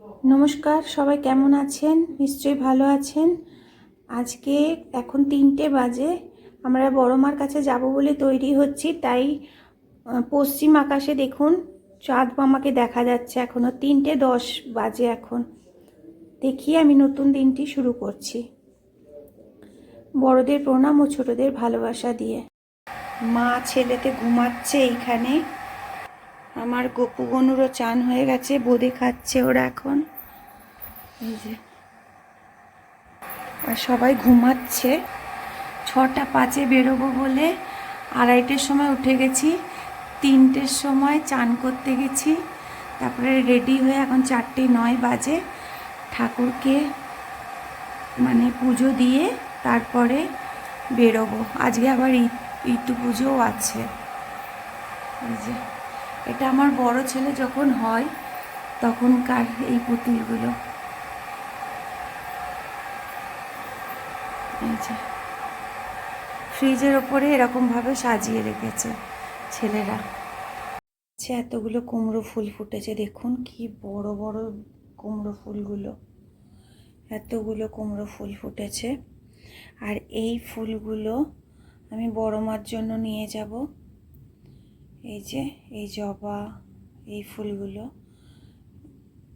নমস্কার, সবাই কেমন আছেন? নিশ্চয়ই ভালো আছেন। আজকে এখন 3টে বাজে। আমরা বড় মার কাছে যাব বলে তৈরি হচ্ছি। তাই পশ্চিম আকাশে দেখুন চাঁদ মামাকে দেখা যাচ্ছে। এখনও 3:10 বাজে। এখন দেখি আমি নতুন দিনটি শুরু করছি বড়দের প্রণাম ও ছোটদের ভালোবাসা দিয়ে। মা ছেলেতে ঘুমাচ্ছে এইখানে। আমার গপু গনুরও চান হয়ে গেছে, বোঁদে খাচ্ছে ওরা এখন। এই যে আর সবাই ঘুমাচ্ছে। 6:05 বেরোবো বলে 2:30-এর সময় উঠে গেছি। 3টের সময় চান করতে গেছি, তারপরে রেডি হয়ে এখন 4:09 বাজে। ঠাকুরকে মানে পুজো দিয়ে তারপরে বেরোবো। আজকে আবার ইতু পুজোও আছে। এই যে এটা আমার বড় ছেলে যখন হয় তখনকার এই পুতুলগুলো। এই যে ফ্রিজের ওপরে এরকমভাবে সাজিয়ে রেখেছে ছেলেরা। এতগুলো কুমড়ো ফুল ফুটেছে, দেখুন কি বড় বড় কুমড়ো ফুলগুলো। এতগুলো কুমড়ো ফুল ফুটেছে। আর এই ফুলগুলো আমি বড় মার জন্য নিয়ে যাব। এই যে এই জবা, এই ফুলগুলো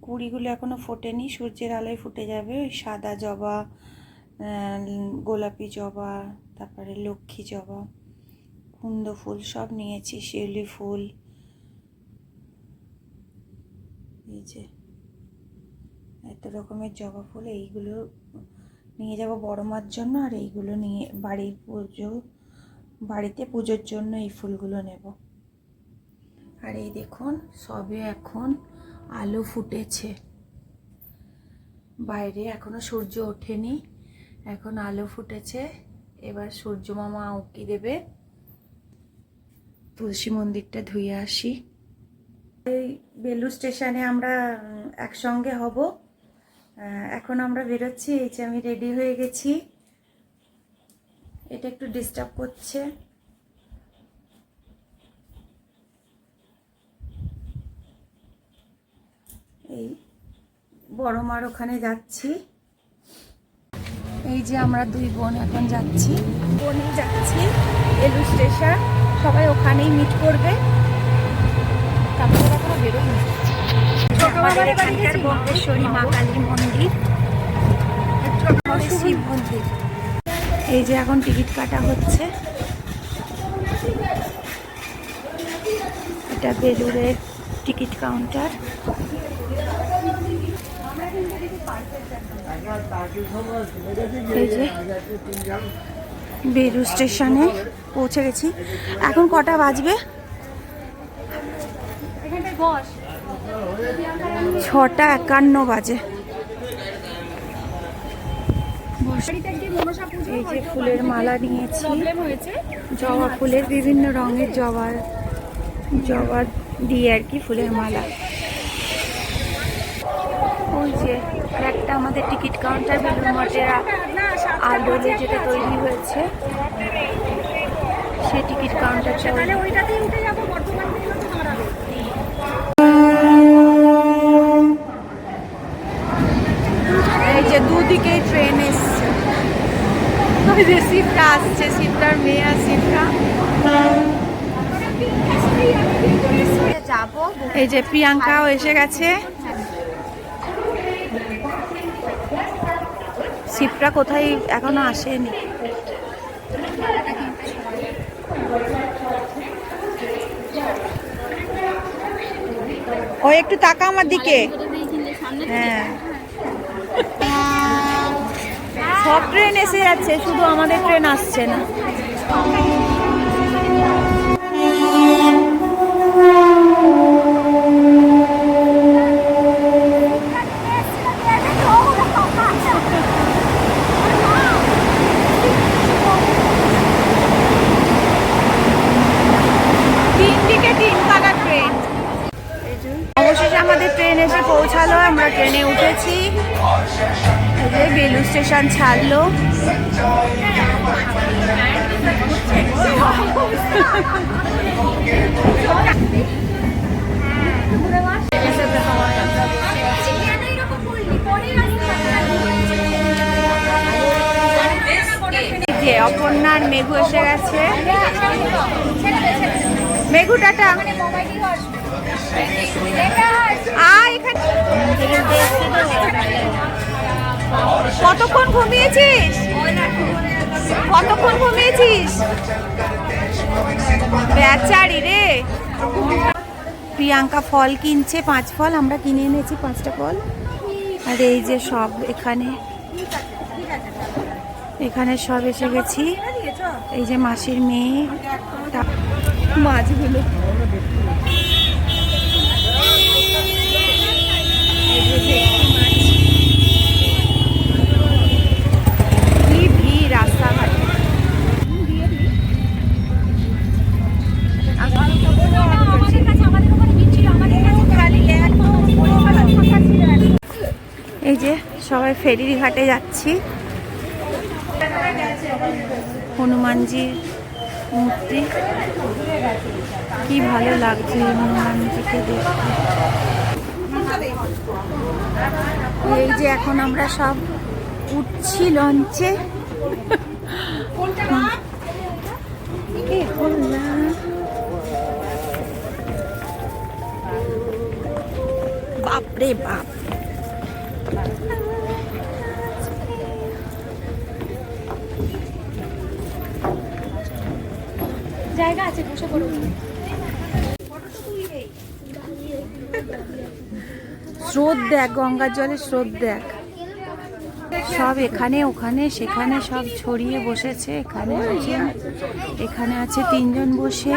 কুড়িগুলো এখনো ফোটেনি, সূর্যের আলোয় ফুটে যাবে। ওই সাদা জবা, গোলাপি জবা, তারপরে লক্ষ্মী জবা, কুন্দ ফুল সব নিয়েছি, শিউলি ফুল। এই যে এত রকমের জবা ফুল, এইগুলো নিয়ে যাব বড় মার জন্য। আর এইগুলো নিয়ে বাড়িতে পুজোর জন্য এই ফুলগুলো নেব। আর এই দেখুন সবে এখন আলো ফুটেছে বাইরে, এখনো সূর্য ওঠেনি, এখন আলো ফুটেছে। এবার সূর্য মামা উঁকি দেবে। তুলসী মন্দিরটা ধুয়ে আসি। এই বেলুড় স্টেশনে আমরা একসঙ্গে হব। এখন আমরা বেরোচ্ছি। এই যে আমি রেডি হয়ে গেছি। এটা একটু ডিস্টার্ব করছে। এই বড় মার ওখানে যাচ্ছি। এই যে আমরা দুই বোন এখন যাচ্ছি বেলুড় স্টেশন। সবাই ওখানেই মিট করবে। তারপরে এখনো বেরোয়নি। আমাদের এখানকার বঙ্গেশ্বরী মা কালী মন্দির, শিব মন্দির। এই যে এখন টিকিট কাটা হচ্ছে। এটা বেলুড়ের টিকিট কাউন্টার। এই যে বেলুড় স্টেশনে পৌঁছে গেছি। এখন কটা বাজবে? 6:51 বাজে। এই যে ফুলের মালা নিয়েছি, জবা ফুলের, বিভিন্ন রঙের জবা দিয়ে আর কি ফুলের মালা। ওই যে একটা আমাদের টিকিট কাউন্টার বেলুড় মঠের আদলে যেটা তৈরি হয়েছে, সে টিকিট কাউন্টারটা। এই যে দুদিকে ট্রেন এসছে। ওই যে শিবটা আসছে, শিবটার মেয়ে আর শিবটা। এই যে প্রিয়াঙ্কাও এসে গেছে। শিবটা কোথায় এখনো আসেনি। ও একটু তাকা আমার দিকে। হ্যাঁ, সব ট্রেন এসে যাচ্ছে, শুধু আমাদের ট্রেন আসছে না। অবশেষে আমাদের ট্রেন এসে পৌঁছালো। আমরা ট্রেনে উঠেছি। বেলুড় স্টেশন ছাড়লো। অপর্ণা আর মেঘু এসে গেছে। মেঘু টাটা। কতক্ষণ ঘুমিয়েছিস? কতক্ষণ ঘুমিয়েছিস? বেচারি রে। প্রিয়াঙ্কা ফল কিনছে, 5 ফল, আমরা কিনে এনেছি 5টা ফল। আর এই যে সব এখানে সব এসে গেছি। এই যে মাসির মেয়ে, মাছগুলো কি ভিড় রাস্তাঘাটে। এই যে সবাই ফেরির ঘাটে যাচ্ছি। হনুমানজির মূর্তি, কি ভালো লাগছে হনুমানজিকে দেখতে। এই যে এখন আমরা সব উঠছি লঞ্চে। বাপরে বাপ, জায়গা আছে, বসে পড়ো। স্রোত দেখ, গঙ্গার জলের স্রোত দেখ। সব এখানে ওখানে সেখানে সব ছড়িয়ে বসেছে। এখানে আছে 3 জন বসে,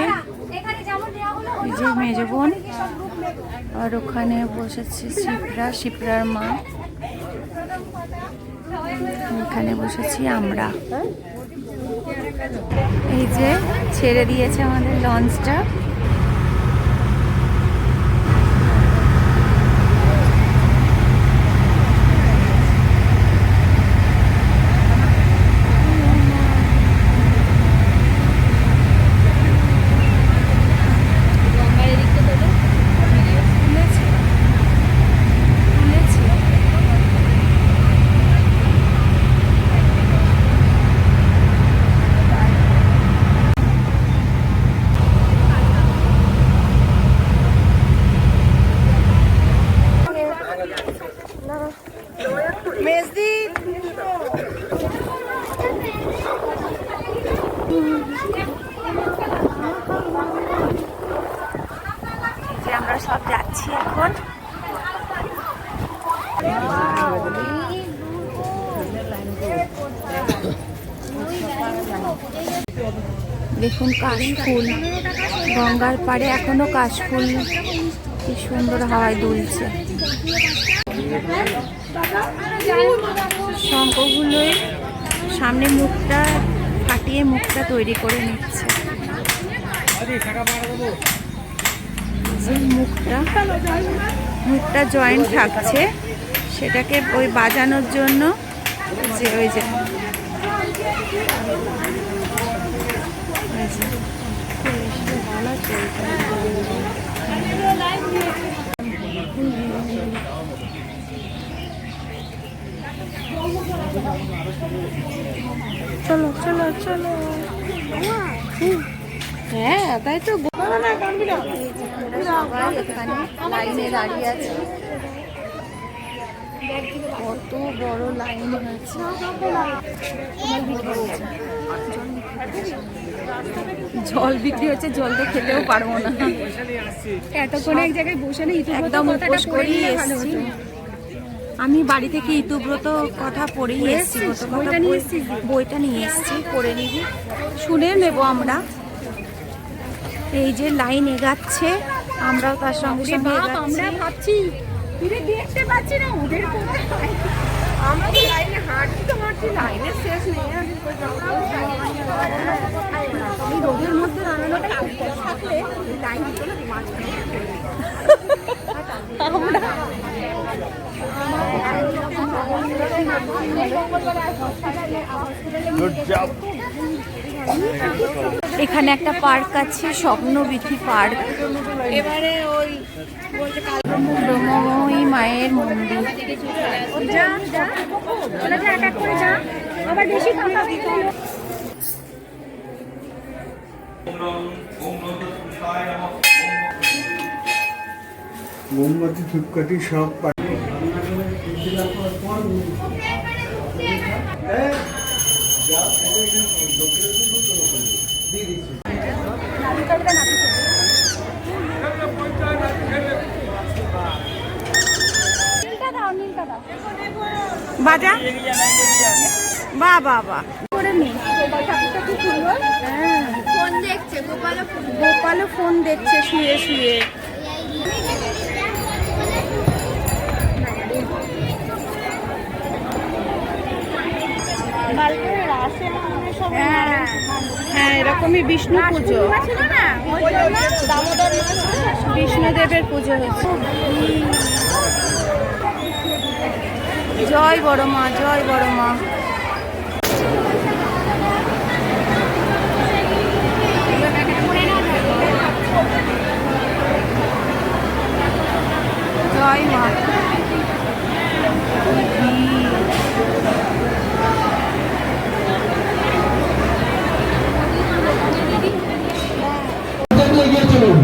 এই যে মেজ বোন, আর ওখানে বসেছে শিপ্রার মা। এখানে বসেছি আমরা। এই যে ছেড়ে দিয়েছে আমাদের লঞ্চটা। আমরা সব যাচ্ছি এখন। দেখুন কাশফুল, গঙ্গার পাড়ে এখনো কাশফুল কি সুন্দর হাওয়ায় দুলছে। শঙ্খগুলোর সামনে মুখটা ফাটিয়ে মুখটা তৈরি করে নিচ্ছে। মুখটা জয়েন্ট থাকছে, সেটাকে ওই বাজানোর জন্য যে ওই যে চলো চলো চলো। হ্যাঁ তাই তো, সবাই এখানে লাইনে দাঁড়িয়ে আছে। কত বড় লাইন হয়েছে। জল বিক্রি হচ্ছে, জল তো খেতেও পারবো না। এতক্ষণে এক জায়গায় বসে একদম উপোস করেই এসেছি। আমি বাড়ি থেকে ইতুব্রত কথা পড়েই এসেছি। বইটা নিয়ে এসেছি, পড়ে নিবি, শুনে নেব আমরা। এই যে লাইন এগাচ্ছে, আমরাও তার সঙ্গে সঙ্গে আমরা ভাবছি দেখতে পাচ্ছি না ওদের কোথায়। আমরা তো লাইনে হাঁটছি তো হাঁটছি, লাইনের শেষ নেই। এই রোদের মধ্যে দাঁড়ানোটা থাকলে লাইন আমরা এখানে একটা পার্ক আছে, স্বপ্নবীথি পার্ক। এবারে ওই ব্রহ্মময়ী মায়ের মন্দির। মোমবাতি ধূপকাঠি সব বাজা বা বা বা করে নি ফোন দেখছে গোপালও ফোন দেখছে শুয়ে শুয়ে। হ্যাঁ হ্যাঁ এরকমই বিষ্ণু পুজো, বিষ্ণুদেবের পুজো হচ্ছে। জয় বড় মা, জয় বড় মা। জয় মা। এগিয়ে চলুন,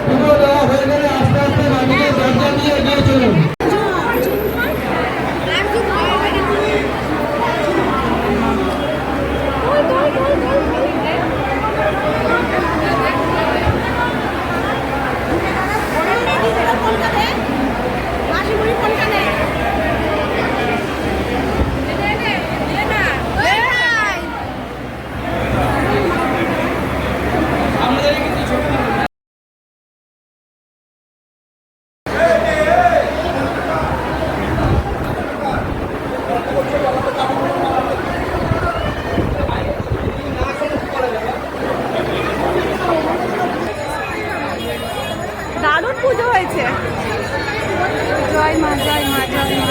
পুরো দেওয়া হয়ে গেলে আস্তে আস্তে বাড়িতে দরজা দিয়ে এগিয়ে চলুন। দারুণ পুজো হয়েছে। জয় মা, জয় মা, জয় মা।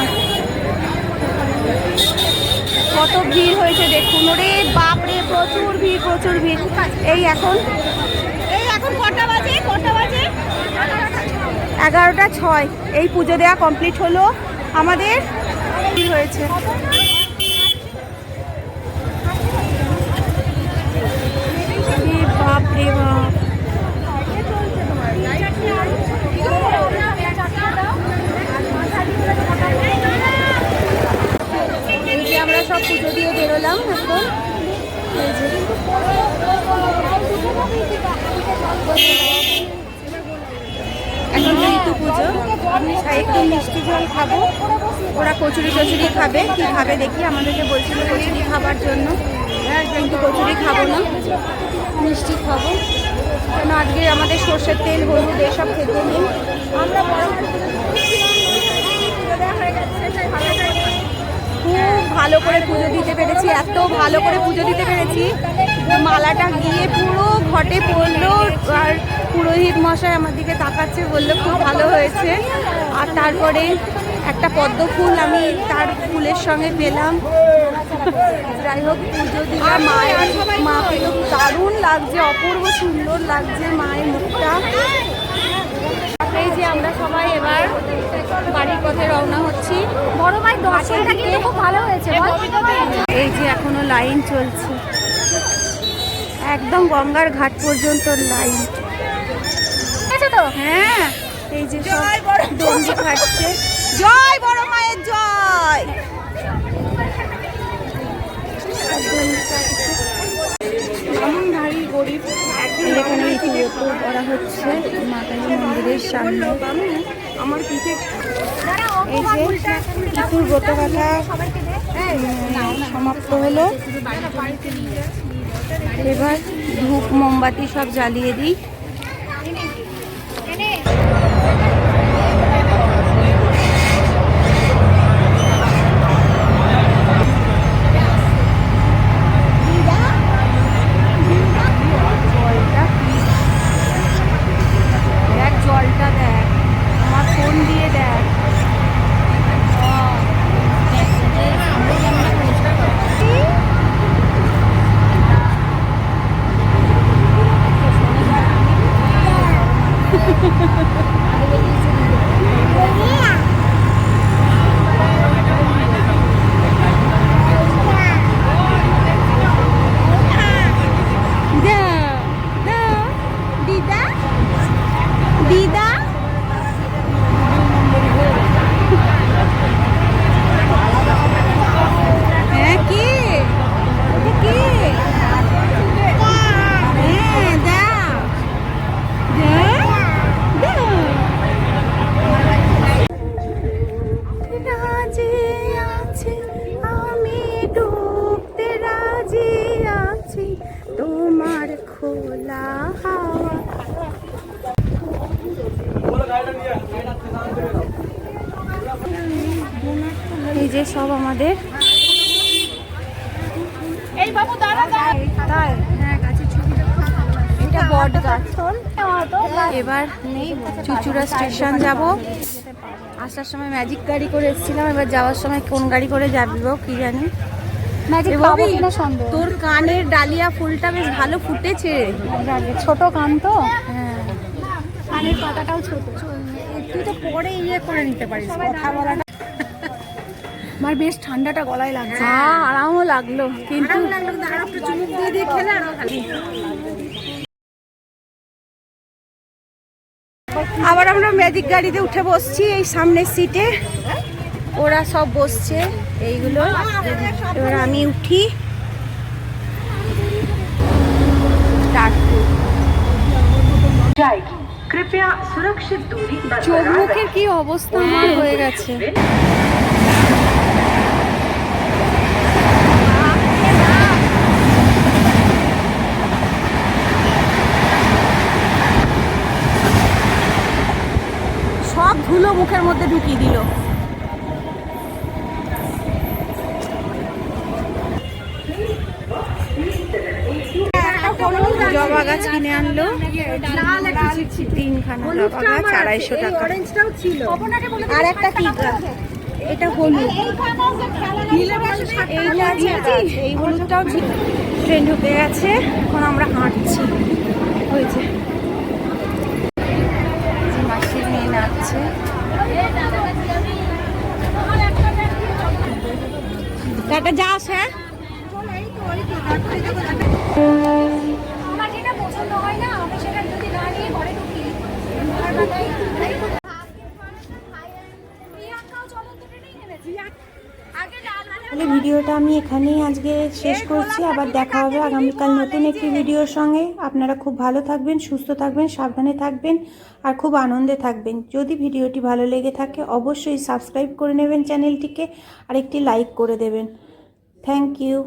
কত ভিড় হয়েছে দেখুন, ওরে বাপরে প্রচুর ভিড়, প্রচুর ভিড়। এই এখন কটা বাজে? 11:06। এই পুজো দেওয়া কমপ্লিট হলো আমাদের। ভিড় হয়েছে। বাপরে বাপ। এই যে আমরা সব পুজো দিয়ে বেরোলাম এখন। এখন যেহেতু পুজো, একটু মিষ্টি জল খাবো। ওরা কচুরি টচুরি খাবে, কি খাবে দেখি। আমাদেরকে বলছিল কচুরি খাবার জন্য, কিন্তু কচুরি খাবো না, মিষ্টি খাবো। কেন আজকে আমাদের সর্ষের তেল, হলুদ এসব খেতে নেই। আমরা খুব ভালো করে পুজো দিতে পেরেছি, এত ভালো করে পুজো দিতে পেরেছি। মালাটা গিয়ে পুরো ঘটে পড়লো, আর পুরোহিত মশাই আমার দিকে তাকাচ্ছে, বললো খুব ভালো হয়েছে। আর তারপরে একটা পদ্ম ফুল আমি তার ফুলের সঙ্গে পেলাম। যাই হোক পুজো দিলাম, মাকে তো দারুণ লাগছে, অপূর্ব সুন্দর লাগছে মায়ের মুখটা। এই যে আমরা সবাই এবার বাড়ির পথে রওনা হচ্ছি। বড় মায়ের দর্শনটা কিন্তু খুব ভালো হয়েছে। এই যে এখনো লাইন চলছে, একদম গঙ্গার ঘাট পর্যন্ত লাইন তো। হ্যাঁ এই যে দণ্ডি খাটছে। জয় বড় মায়ের জয়। গরিব এখানে রীতিমতো করা হচ্ছে মাতাজি মন্দিরের সামনে। আমার পিঠে এই যে ঠাকুর ব্রত কথা সমাপ্ত হলো। এবার ধূপ মোমবাতি সব জ্বালিয়ে দিই। জলটা দেখ, আমার ফোন দিয়ে দেখ। যে সব আমাদের এই বাবু দাঁড়া তাই এটা বট গাছ। এবার চুচুড়া স্টেশন যাব। আসার সময় ম্যাজিক গাড়ি করে এসেছিলাম, এবার যাওয়ার সময় কোন গাড়ি করে যাবি গো কি জানি। ম্যাজিক পাবো কিনা সন্দেহ। তোর কানের ডালিয়া ফুলটা বেশ ভালো ফুটেছে। ছোট কান তো, হ্যাঁ কানের পাতাটাও ছোট। তুই তো পরে করে নিতে পারিস কথা বলাটা। আমার বেশ ঠান্ডাটা গলায় লাগছে। হ্যাঁ আরামও লাগলো, কিন্তু চুমুক দিয়ে দিয়ে খেলে আরো ভালো। আবার আমরা ম্যাজিক গাড়িতে উঠে বসছি এই সামনের সিটে, ওরা সব বসছে এইগুলো। এবার আমি উঠি। চোখ মুখের কি অবস্থা আমার হয়ে গেছে। সব ধুলো মুখের মধ্যে ঢুকিয়ে দিল। জবা গাছ কিনে আনলো 3খানা জবা গাছ 250 টাকা। আর একটা কি গাছ, এটা হলুদ, এইটা গাছ, এই হলুদটাও ট্রেন ঢুকে গেছে। এখন আমরা হাঁটছি। হয়েছে মাসির মেয়ে নাচছে। টাটা যাস। হ্যাঁ আমার যেটা পছন্দ হয় না আমি সেটা যদি না নিয়ে ঘরে ঢুকি। তাহলে ভিডিওটা আমি এখানেই আজকে শেষ করছি। আবার দেখা হবে আগামীকাল নতুন একটি ভিডিওর সঙ্গে। আপনারা খুব ভালো থাকবেন, সুস্থ থাকবেন, সাবধানে থাকবেন আর খুব আনন্দে থাকবেন। যদি ভিডিওটি ভালো লেগে থাকে অবশ্যই সাবস্ক্রাইব করে নেবেন চ্যানেলটিকে আর একটি লাইক করে দেবেন। Thank you.